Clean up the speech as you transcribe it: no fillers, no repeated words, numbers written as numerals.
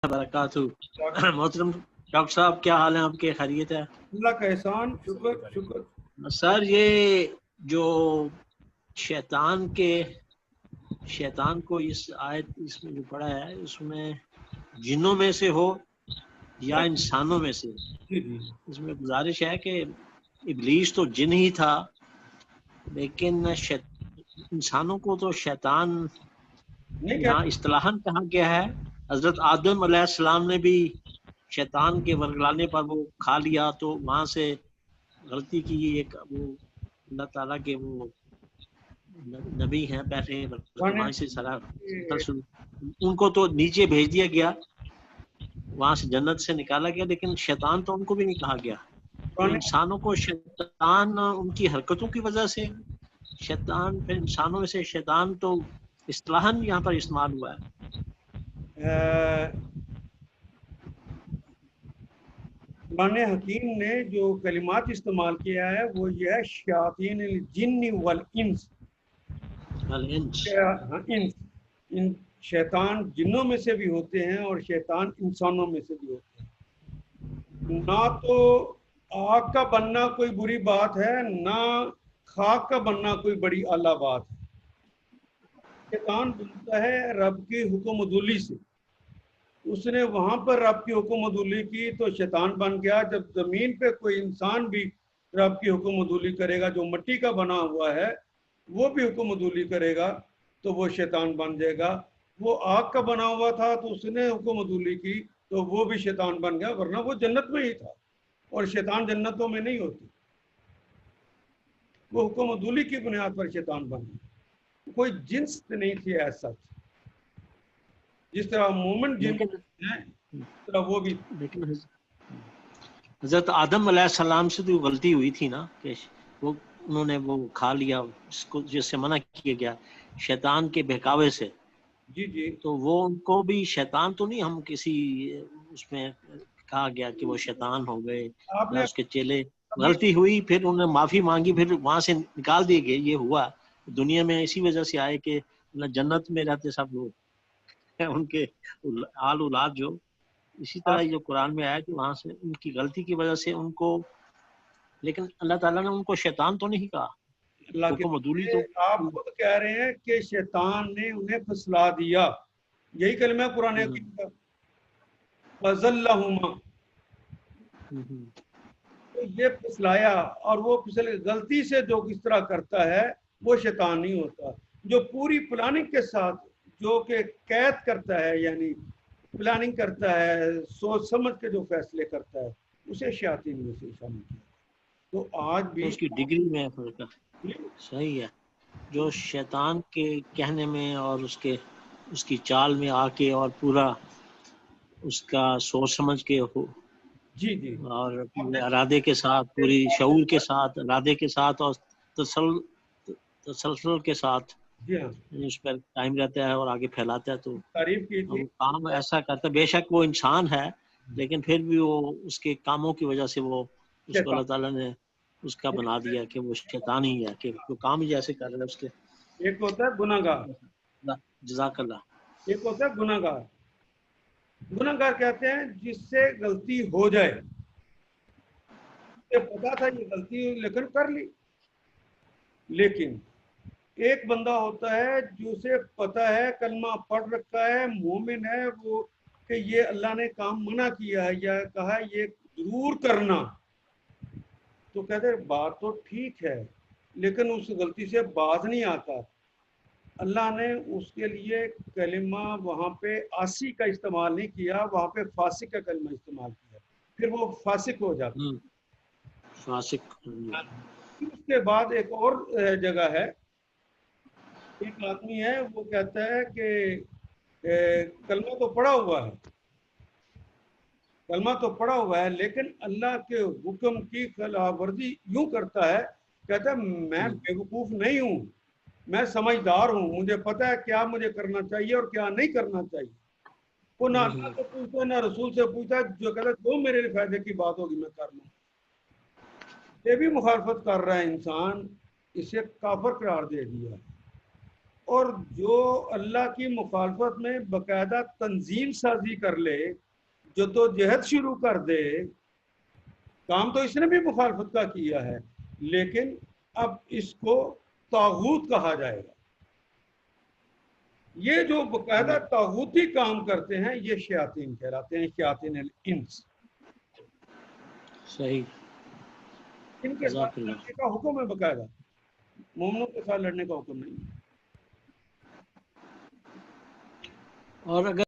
वबरकातुहू। मोहतरम डॉक्टर साहब, क्या हाल है आपके? खैरियत है? अल्लाह का एहसान, शुक्र शुक्र। सर, ये जो शैतान को इस आयत इसमें जो पढ़ा है, उसमें जिन्नों में से हो या इंसानों में से, इसमें गुजारिश है कि इब्लीस तो जिन ही था, लेकिन इंसानों को तो शैतान यहाँ इस्तिलाहन कहा गया है। हजरत आदम अलैहिस्सलाम ने भी शैतान के वर्गलाने पर वो खा लिया, तो वहां से गलती की। एक वो अल्लाह ताला के वो नबी हैं पहले, वहां से सारा उनको तो नीचे भेज दिया गया, वहां से जन्नत से निकाला गया, लेकिन शैतान तो उनको भी नहीं कहा गया। तो इंसानों को शैतान उनकी हरकतों की वजह से शैतान, फिर इंसानों में से शैतान तो इस्तिलाहन यहाँ पर इस्तेमाल हुआ है। कुरान हकीम ने जो कलिमात इस्तेमाल किया है वो ये है शयातीन जिन्नी वल इंस। इन शैतान जिन्नों में से भी होते हैं और शैतान इंसानों में से भी होते हैं। ना तो आग का बनना कोई बुरी बात है, ना खाक का बनना कोई बड़ी आला बात है। शैतान बनता है रब की हुक्म-उदूली से। उसने वहां पर रब की हुक्म-उदूली की तो शैतान बन गया। जब जमीन पे कोई इंसान भी रब की हुक्म-उदूली करेगा, जो मिट्टी का बना हुआ है वो भी हुक्म-उदूली करेगा, तो वो शैतान बन जाएगा। वो आग का बना हुआ था तो उसने हुक्म-उदूली की तो वो भी शैतान बन गया, वरना वो जन्नत में ही था। और शैतान जन्नतों में नहीं होती, वो हुक्म-उदूली की बुनियाद पर शैतान बन गया। कोई जिन्स नहीं थी ऐसा। जिस तरह मोमिन जिन है, उस तरह वो भी। लेकिन हजरत आदम अलैहिस्सलाम से तो गलती हुई थी ना, कि वो उन्होंने वो खा लिया, इसको जिससे मना किया गया शैतान के बहकावे से। जी जी। तो वो उनको भी शैतान तो नहीं, हम किसी उसमें कहा गया कि वो शैतान हो गए या उसके चेले। गलती हुई, फिर उन्होंने माफी मांगी, फिर वहां से निकाल दिए गए। ये हुआ दुनिया में इसी वजह से आए कि जन्नत में रहते सब लोग उनके आल औलाद जो, इसी तरह जो कुरान में आया कि वहां से उनकी गलती की वजह से उनको, लेकिन अल्लाह ताला ने उनको शैतान तो नहीं कहा। हुक्म-उदूली तो आप खुद कह रहे हैं कि शैतान ने उन्हें फसला दिया। यही कलमा कुरान हकीम का, फज़ल्लहुमा, तो ये फिसलाया। और वो फिसल गलती से जो किस तरह करता है वो शैतान नहीं होता। जो पूरी प्लानिंग के साथ जो कि कैद करता है, यानी प्लानिंग करता है, सोच समझ के जो फैसले करता है, उसे शैतान में से शामिल किया। तो आज भी तो उसकी डिग्री में फर्क है। सही है, जो शैतान के कहने में और उसकी चाल में आके और पूरा उसका सोच समझ के हो, जी जी, और पूरे इरादे के साथ, पूरी शऊर के साथ, इरादे के साथ और तसलसल के साथ उस पर कायम रहता है और आगे फैलाता है। तो तारीफ की थी, काम ऐसा करता है। बेशक वो इंसान है, लेकिन फिर भी वो उसके कामों की वजह से वो उसको अल्लाह ताला ने उसका बना दिया कि वो शैतान ही है, कि वो काम ही जैसे कर रहे हैं उसके। एक होता है गुनाहगार, जज़ाकल्लाह। एक होता है गुनाहगार। गुनाहगार कहते हैं जिससे गलती हो जाए, पता था ये गलती लेकिन कर ली। लेकिन एक बंदा होता है जिसे पता है, कलमा पढ़ रखा है, मोमिन है वो, कि ये अल्लाह ने काम मना किया है या कहा ये जरूर करना, तो कहते बात तो ठीक है, लेकिन उस गलती से बाज नहीं आता। अल्लाह ने उसके लिए कलिमा वहाँ पे आसी का इस्तेमाल नहीं किया, वहाँ पे फासिक का कलिमा इस्तेमाल किया, फिर वो फासिक हो जाता। फासिक। उसके बाद एक और जगह है, एक आदमी है वो कहता है कि कलमा तो पढ़ा हुआ है, कलमा तो पढ़ा हुआ है, लेकिन अल्लाह के हुक्म की खिलाफ वर्जी यूं करता है। कहता है मैं बेवकूफ नहीं हूं, मैं समझदार हूं, मुझे पता है क्या मुझे करना चाहिए और क्या नहीं करना चाहिए। वो ना अल्लाह से पूछता है ना रसूल से पूछता है, जो कहता है जो मेरे फायदे की बात होगी मैं कर लूँ। ये भी मुखालफत कर रहा है इंसान, इसे काफर करार दे दिया। اور جو اللہ کی مخالفت میں باقاعدہ تنظیم سازی کر لے، جدوجہد شروع کر دے، کام تو اس نے بھی مخالفت کا کیا ہے، لیکن اب اس کو طاغوت کہا جائے گا۔ یہ جو باقاعدہ طاغوتی کام کرتے ہیں یہ شیاطین کہلاتے ہیں، شیاطین الانس۔ صحیح، ان کے ساتھ لڑنے کا حکم ہے باقاعدہ، مومنوں کے ساتھ لڑنے کا حکم نہیں۔ اور اگر